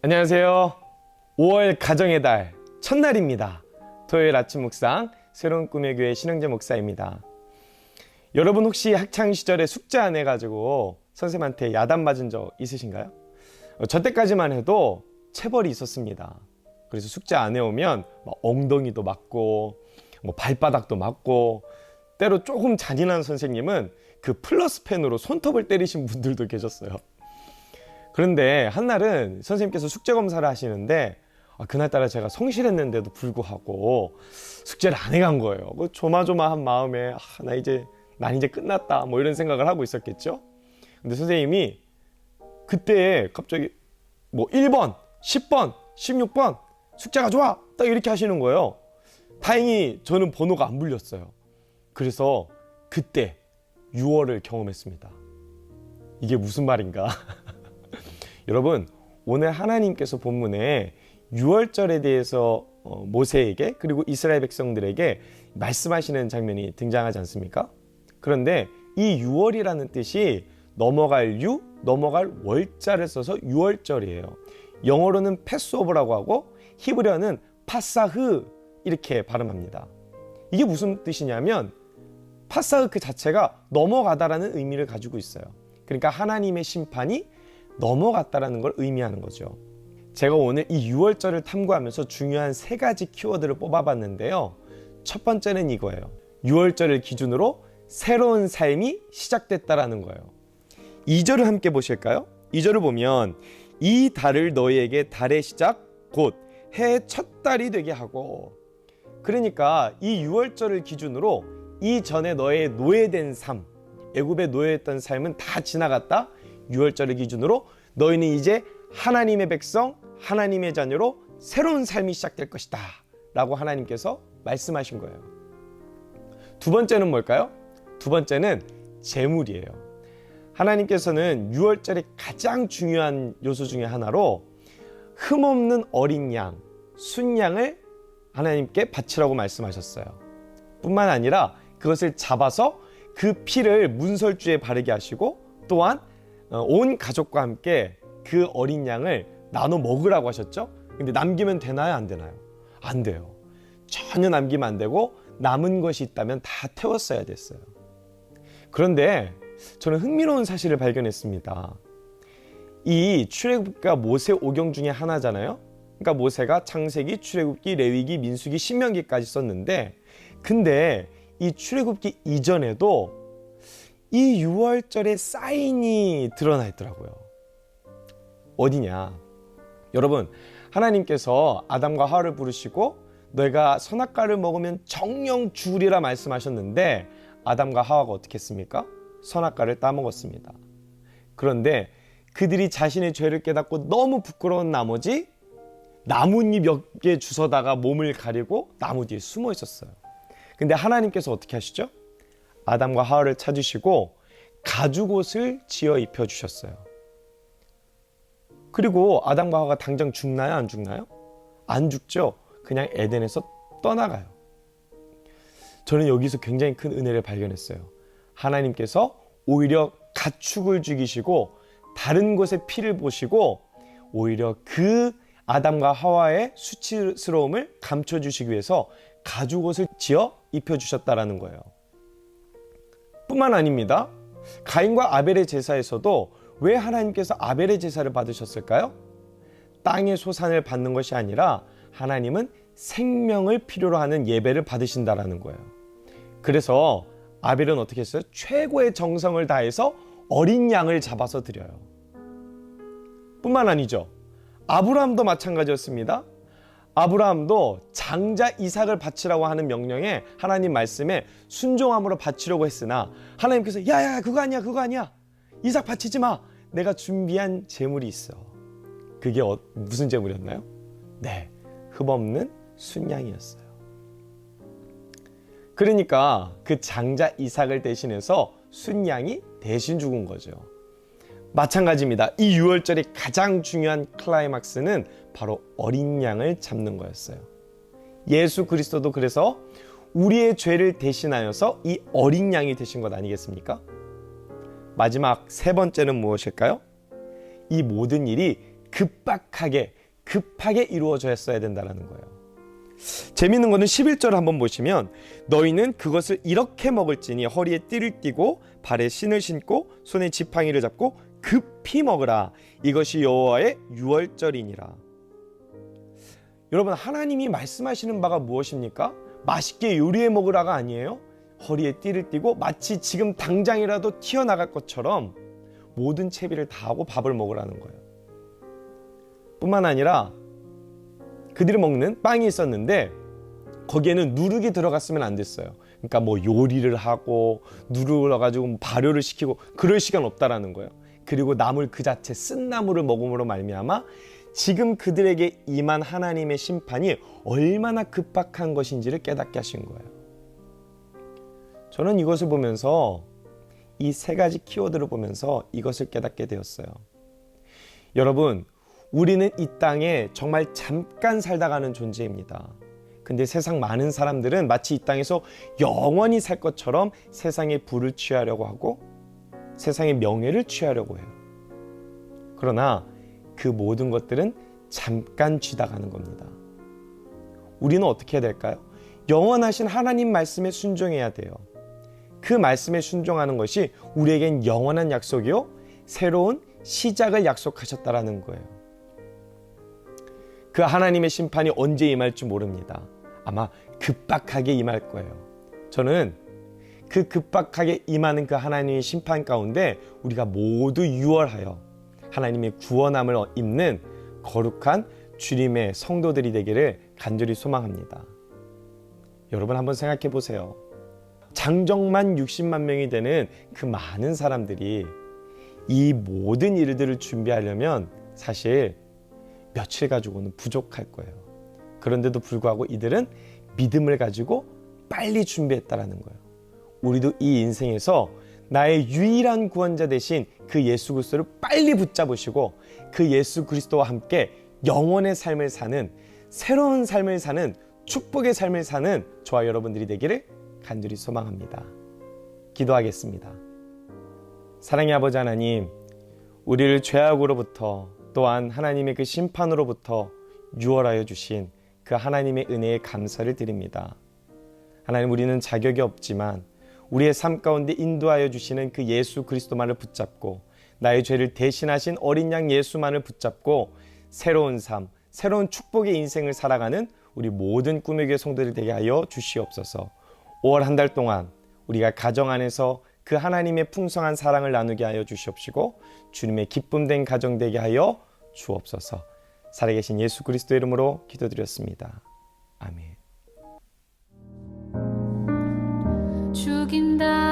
안녕하세요. 5월 가정의 달 첫날입니다. 토요일 아침 묵상 새로운 꿈의 교회 신흥재 목사입니다. 여러분 혹시 학창시절에 숙제 안 해가지고 선생님한테 야단 맞은 적 있으신가요? 저 때까지만 해도 체벌이 있었습니다. 그래서 숙제 안 해오면 엉덩이도 맞고 발바닥도 맞고, 때로 조금 잔인한 선생님은 그 플러스 펜으로 손톱을 때리신 분들도 계셨어요. 그런데 한날은 선생님께서 숙제 검사를 하시는데 그날따라 제가 성실했는데도 불구하고 숙제를 안 해간 거예요. 조마조마한 마음에 난 이제 끝났다 이런 생각을 하고 있었겠죠. 근데 선생님이 그때 갑자기 1번, 10번, 16번 숙제 가져와 딱 이렇게 하시는 거예요. 다행히 저는 번호가 안 불렸어요. 그래서 그때 6월을 경험했습니다. 이게 무슨 말인가? 여러분, 오늘 하나님께서 본문에 6월절에 대해서 모세에게 그리고 이스라엘 백성들에게 말씀하시는 장면이 등장하지 않습니까? 그런데 이 6월이라는 뜻이 넘어갈 월자를 써서 6월절이에요. 영어로는 패스오버라고 하고 히브리어는 파사흐 이렇게 발음합니다. 이게 무슨 뜻이냐면 파사흐 그 자체가 넘어가다라는 의미를 가지고 있어요. 그러니까 하나님의 심판이 넘어갔다라는 걸 의미하는 거죠. 제가 오늘 이 6월절을 탐구하면서 중요한 3가지 키워드를 뽑아봤는데요. 첫 번째는 이거예요. 6월절을 기준으로 새로운 삶이 시작됐다라는 거예요. 2절을 함께 보실까요? 2절을 보면 이 달을 너희에게 달의 시작 곧 해의 첫 달이 되게 하고, 그러니까 이 6월절을 기준으로 이전에 너의 노예된 삶, 애굽에 노예했던 삶은 다 지나갔다. 6월절을 기준으로 너희는 이제 하나님의 백성, 하나님의 자녀로 새로운 삶이 시작될 것이다 라고 하나님께서 말씀하신 거예요. 두 번째는 뭘까요? 두 번째는 재물이에요. 하나님께서는 6월절의 가장 중요한 요소 중에 하나로 흠없는 어린 양, 순양을 하나님께 바치라고 말씀하셨어요. 뿐만 아니라 그것을 잡아서 그 피를 문설주에 바르게 하시고, 또한 온 가족과 함께 그 어린 양을 나눠 먹으라고 하셨죠. 근데 남기면 되나요? 안 되나요? 안 돼요. 전혀 남기면 안 되고 남은 것이 있다면 다 태웠어야 됐어요. 그런데 저는 흥미로운 사실을 발견했습니다. 이 출애굽기가 모세 오경 중에 하나잖아요. 그러니까 모세가 창세기, 출애굽기, 레위기, 민수기, 신명기까지 썼는데, 근데 이 출애굽기 이전에도 이 6월절의 사인이 드러나 있더라고요. 어디냐? 여러분, 하나님께서 아담과 하와를 부르시고 너희가 선악과를 먹으면 정령 죽으리라 말씀하셨는데, 아담과 하와가 어떻게 했습니까? 선악과를 따먹었습니다. 그런데 그들이 자신의 죄를 깨닫고 너무 부끄러운 나머지 나뭇잎 몇 개 주워다가 몸을 가리고 나무 뒤에 숨어 있었어요. 근데 하나님께서 어떻게 하시죠? 아담과 하와를 찾으시고 가죽옷을 지어 입혀주셨어요. 그리고 아담과 하와가 당장 죽나요? 안 죽나요? 안 죽죠. 그냥 에덴에서 떠나가요. 저는 여기서 굉장히 큰 은혜를 발견했어요. 하나님께서 오히려 가축을 죽이시고 다른 곳의 피를 보시고 오히려 그 아담과 하와의 수치스러움을 감춰주시기 위해서 가죽옷을 지어 입혀주셨다라는 거예요. 뿐만 아닙니다. 가인과 아벨의 제사에서도 왜 하나님께서 아벨의 제사를 받으셨을까요? 땅의 소산을 받는 것이 아니라 하나님은 생명을 필요로 하는 예배를 받으신다라는 거예요. 그래서 아벨은 어떻게 했어요? 최고의 정성을 다해서 어린 양을 잡아서 드려요. 뿐만 아니죠. 아브라함도 마찬가지였습니다. 아브라함도 장자 이삭을 바치라고 하는 명령에, 하나님 말씀에 순종함으로 바치려고 했으나 하나님께서 야야 그거 아니야 이삭 바치지 마, 내가 준비한 제물이 있어. 그게 무슨 제물이었나요? 네, 흠없는 순양이었어요. 그러니까 그 장자 이삭을 대신해서 순양이 대신 죽은 거죠. 마찬가지입니다. 이 6월절의 가장 중요한 클라이막스는 바로 어린 양을 잡는 거였어요. 예수 그리스도도 그래서 우리의 죄를 대신하여서 이 어린 양이 되신 것 아니겠습니까? 마지막 세 번째는 무엇일까요? 이 모든 일이 급하게 이루어졌어야 된다는 거예요. 재미있는 거는 11절을 한번 보시면 너희는 그것을 이렇게 먹을지니 허리에 띠를 띠고 발에 신을 신고 손에 지팡이를 잡고 급히 먹으라. 이것이 여호와의 유월절이니라. 여러분, 하나님이 말씀하시는 바가 무엇입니까? 맛있게 요리해 먹으라가 아니에요. 허리에 띠를 띠고 마치 지금 당장이라도 튀어나갈 것처럼 모든 채비를 다 하고 밥을 먹으라는 거예요. 뿐만 아니라 그들이 먹는 빵이 있었는데 거기에는 누룩이 들어갔으면 안 됐어요. 그러니까 뭐 요리를 하고 누룩을 넣어가지고 발효를 시키고 그럴 시간 없다라는 거예요. 그리고 나물 그 자체 쓴 나물을 먹음으로 말미암아 지금 그들에게 임한 하나님의 심판이 얼마나 급박한 것인지를 깨닫게 하신 거예요. 저는 이것을 보면서 이 세 가지 키워드를 보면서 이것을 깨닫게 되었어요. 여러분, 우리는 이 땅에 정말 잠깐 살다 가는 존재입니다. 근데 세상 많은 사람들은 마치 이 땅에서 영원히 살 것처럼 세상의 부를 취하려고 하고 세상의 명예를 취하려고 해요. 그러나 그 모든 것들은 잠깐 쥐다 가는 겁니다. 우리는 어떻게 해야 될까요? 영원하신 하나님 말씀에 순종해야 돼요. 그 말씀에 순종하는 것이 우리에겐 영원한 약속이요, 새로운 시작을 약속하셨다라는 거예요. 그 하나님의 심판이 언제 임할지 모릅니다. 아마 급박하게 임할 거예요. 저는 그 급박하게 임하는 그 하나님의 심판 가운데 우리가 모두 유월하여 하나님의 구원함을 입는 거룩한 주님의 성도들이 되기를 간절히 소망합니다. 여러분 한번 생각해 보세요. 장정만 60만 명이 되는 그 많은 사람들이 이 모든 일들을 준비하려면 사실 며칠 가지고는 부족할 거예요. 그런데도 불구하고 이들은 믿음을 가지고 빨리 준비했다라는 거예요. 우리도 이 인생에서 나의 유일한 구원자 되신 그 예수 그리스도를 빨리 붙잡으시고 그 예수 그리스도와 함께 영원의 삶을 사는, 새로운 삶을 사는, 축복의 삶을 사는 저와 여러분들이 되기를 간절히 소망합니다. 기도하겠습니다. 사랑의 아버지 하나님, 우리를 죄악으로부터 또한 하나님의 그 심판으로부터 유월하여 주신 그 하나님의 은혜에 감사를 드립니다. 하나님, 우리는 자격이 없지만 우리의 삶 가운데 인도하여 주시는 그 예수 그리스도만을 붙잡고 나의 죄를 대신하신 어린 양 예수만을 붙잡고 새로운 삶, 새로운 축복의 인생을 살아가는 우리 모든 꿈의 교회 성도들 되게 하여 주시옵소서. 5월 한 달 동안 우리가 가정 안에서 그 하나님의 풍성한 사랑을 나누게 하여 주시옵시고 주님의 기쁨된 가정 되게 하여 주옵소서. 살아계신 예수 그리스도의 이름으로 기도드렸습니다. 아멘. 죽인다